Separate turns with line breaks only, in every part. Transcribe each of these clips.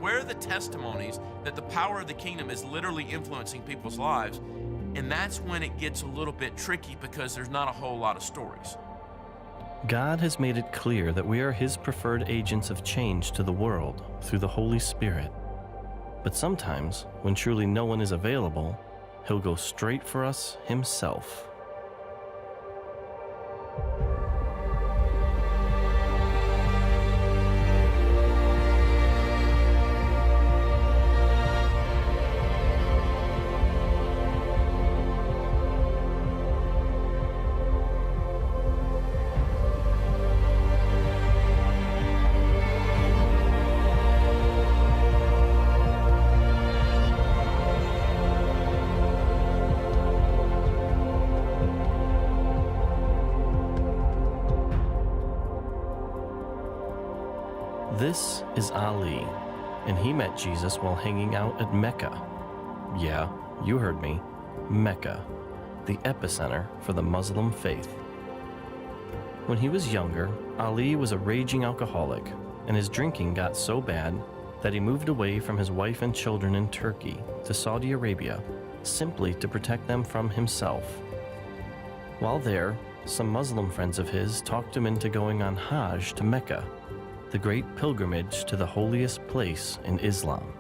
Where are the testimonies that the power of the kingdom is literally influencing people's lives? And that's when it gets a little bit tricky because there's not a whole lot of stories.
God has made it clear that we are His preferred agents of change to the world through the Holy Spirit. But sometimes, when truly no one is available, He'll go straight for us Himself. This is Ali, and he met Jesus while hanging out at Mecca. Yeah, you heard me, Mecca, the epicenter for the Muslim faith. When he was younger, Ali was a raging alcoholic, and his drinking got so bad that he moved away from his wife and children in Turkey to Saudi Arabia, simply to protect them from himself. While there, some Muslim friends of his talked him into going on Hajj to Mecca, the great pilgrimage to the holiest place in Islam.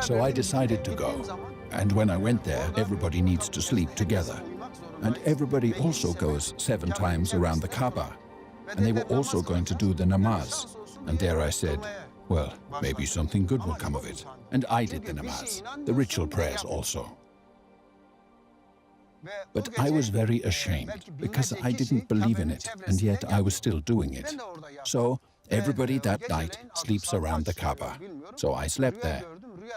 So I decided to go. And when I went there, everybody needs to sleep together. And everybody also goes 7 times around the Kaaba. And they were also going to do the namaz. And there I said, well, maybe something good will come of it. And I did the namaz, the ritual prayers also. But I was very ashamed because I didn't believe in it, and yet I was still doing it. So everybody that night sleeps around the Kaaba. So I slept there.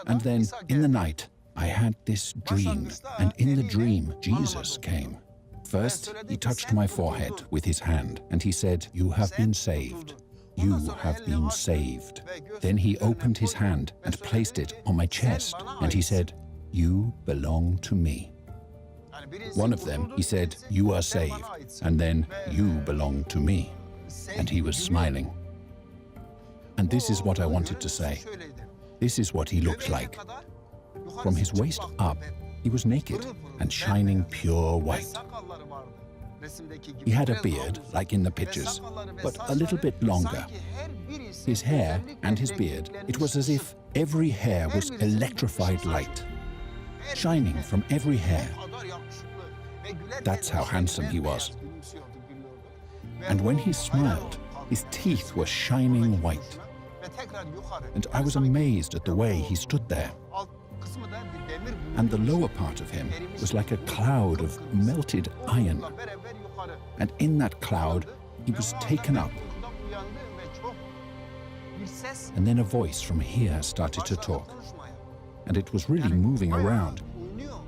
And then in the night, I had this dream, and in the dream, Jesus came. First, he touched my forehead with his hand, and he said, "You have been saved. You have been saved." Then he opened his hand and placed it on my chest, and he said, "You belong to me." One of them, he said, "You are saved," and then, "You belong to me." And he was smiling. And this is what I wanted to say. This is what he looked like. From his waist up, he was naked and shining pure white. He had a beard, like in the pictures, but a little bit longer. His hair and his beard, it was as if every hair was electrified light, shining from every hair. That's how handsome he was. And when he smiled, his teeth were shining white. And I was amazed at the way he stood there. And the lower part of him was like a cloud of melted iron. And in that cloud, he was taken up. And then a voice from here started to talk. And it was really moving around,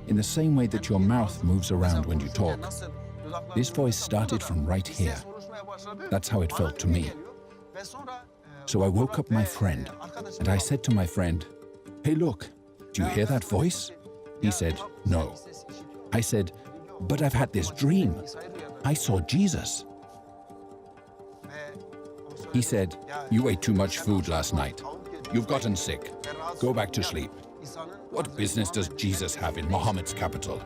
in the same way that your mouth moves around when you talk. This voice started from right here. That's how it felt to me. So I woke up my friend, and I said to my friend, "Hey, look, do you hear that voice?" He said, "No." I said, "But I've had this dream. I saw Jesus." He said, "You ate too much food last night. You've gotten sick. Go back to sleep. What business does Jesus have in Muhammad's capital?"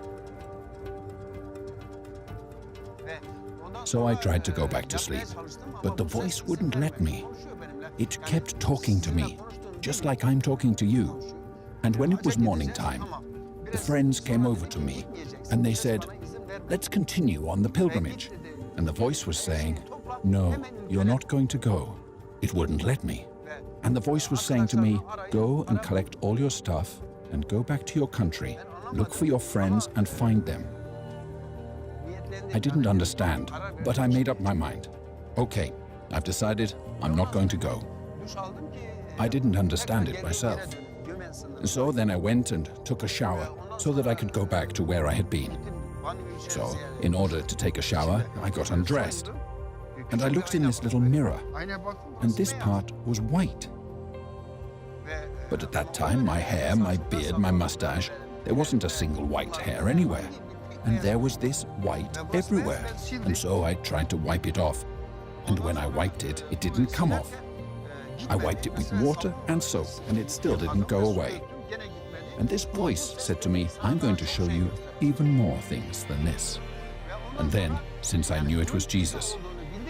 So I tried to go back to sleep, but the voice wouldn't let me. It kept talking to me, just like I'm talking to you. And when it was morning time, the friends came over to me, and they said, "Let's continue on the pilgrimage." And the voice was saying, "No, you're not going to go." It wouldn't let me. And the voice was saying to me, "Go and collect all your stuff and go back to your country. Look for your friends and find them." I didn't understand, but I made up my mind. Okay, I've decided I'm not going to go. I didn't understand it myself. So then I went and took a shower so that I could go back to where I had been. So, in order to take a shower, I got undressed. And I looked in this little mirror, and this part was white. But at that time, my hair, my beard, my mustache, there wasn't a single white hair anywhere. And there was this white everywhere. And so I tried to wipe it off. And when I wiped it, it didn't come off. I wiped it with water and soap, and it still didn't go away. And this voice said to me, I'm going to show you even more things than this. And then, since I knew it was Jesus,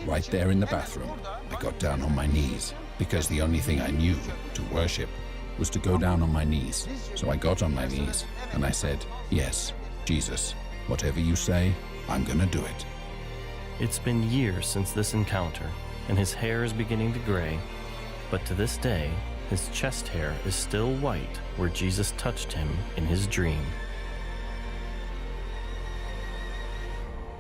right there in the bathroom, I got down on my knees, because the only thing I knew to worship was to go down on my knees. So I got on my knees, and I said, yes, Jesus, whatever you say, I'm gonna do it.
It's been years since this encounter, and his hair is beginning to gray, but to this day, his chest hair is still white where Jesus touched him in his dream.